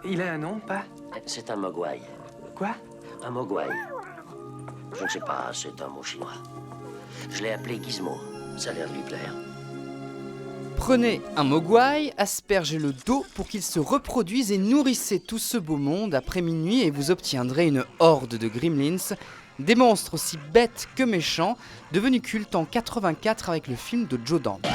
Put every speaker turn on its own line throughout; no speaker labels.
Il a un nom, pas?
C'est un mogwai.
Quoi?
Un mogwai. Je ne sais pas, c'est un mot chinois. Je l'ai appelé Gizmo. Ça a l'air de lui plaire.
Prenez un mogwai, aspergez-le d'eau pour qu'il se reproduise et nourrissez tout ce beau monde après minuit et vous obtiendrez une horde de gremlins, des monstres aussi bêtes que méchants, devenus cultes en 84 avec le film de Joe Dante.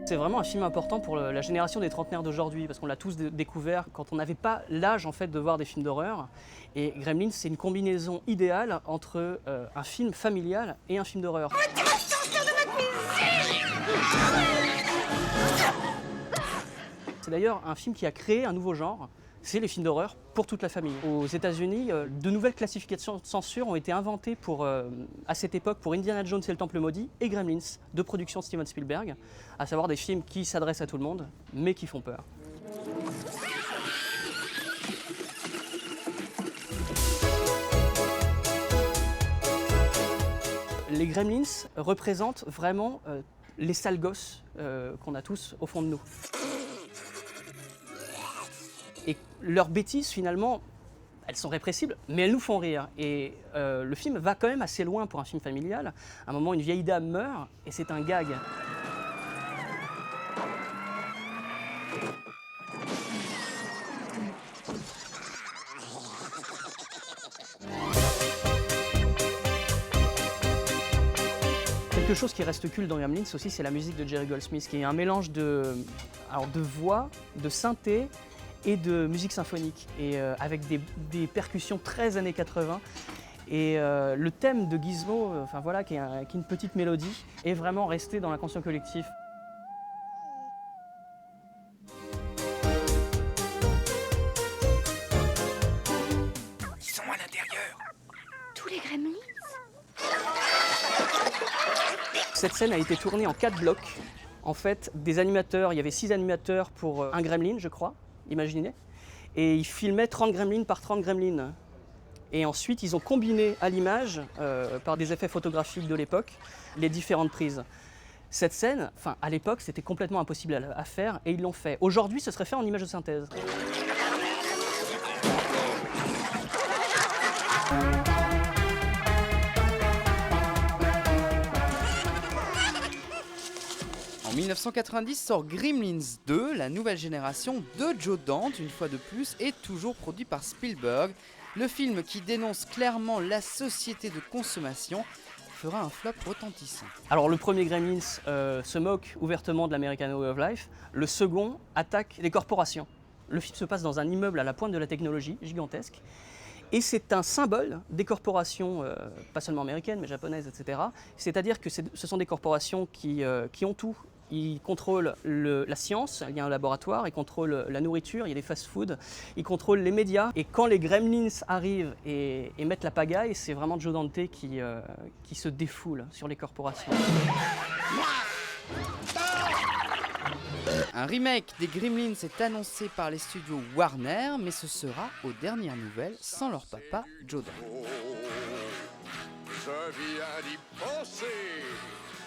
C'est vraiment un film important pour la génération des trentenaires d'aujourd'hui, parce qu'on l'a tous découvert quand on n'avait pas l'âge en fait de voir des films d'horreur. Et Gremlins, c'est une combinaison idéale entre un film familial et un film d'horreur. C'est d'ailleurs un film qui a créé un nouveau genre, c'est les films d'horreur pour toute la famille. Aux États-Unis, de nouvelles classifications de censure ont été inventées à cette époque pour Indiana Jones et le Temple Maudit et Gremlins, de production Steven Spielberg, à savoir des films qui s'adressent à tout le monde, mais qui font peur. Les Gremlins représentent vraiment les sales gosses qu'on a tous au fond de nous. Et leurs bêtises, finalement, elles sont répressibles, mais elles nous font rire. Et le film va quand même assez loin pour un film familial. À un moment, une vieille dame meurt, et c'est un gag. Quelque chose qui reste culte dans Gremlins aussi, c'est la musique de Jerry Goldsmith, qui est un mélange de voix, de synthé, et de musique symphonique, et avec des percussions très années 80. Et le thème de Gizmo, qui est une petite mélodie, est vraiment resté dans l'inconscient collectif.
Ils sont à l'intérieur.
Tous les gremlins?
Cette scène a été tournée en 4 blocs. En fait, des animateurs, il y avait 6 animateurs pour un gremlin, je crois. Imaginez. Et ils filmaient 30 gremlins par 30 gremlins. Et ensuite, ils ont combiné à l'image, par des effets photographiques de l'époque, les différentes prises. Cette scène, à l'époque, c'était complètement impossible à faire, et ils l'ont fait. Aujourd'hui, ce serait fait en image de synthèse.
En 1990 sort Gremlins 2, la nouvelle génération de Joe Dante, une fois de plus, et toujours produit par Spielberg. Le film qui dénonce clairement la société de consommation fera un flop retentissant.
Alors le premier Gremlins se moque ouvertement de l'American Way of Life, le second attaque les corporations. Le film se passe dans un immeuble à la pointe de la technologie, gigantesque, et c'est un symbole des corporations, pas seulement américaines, mais japonaises, etc. C'est-à-dire que ce sont des corporations qui ont tout. Ils contrôlent la science, il y a un laboratoire, ils contrôlent la nourriture, il y a des fast-foods, ils contrôlent les médias. Et quand les Gremlins arrivent et mettent la pagaille, c'est vraiment Joe Dante qui se défoule sur les corporations.
Un remake des Gremlins est annoncé par les studios Warner, mais ce sera, aux dernières nouvelles, sans leur papa, Joe Dante.
Je viens d'y penser.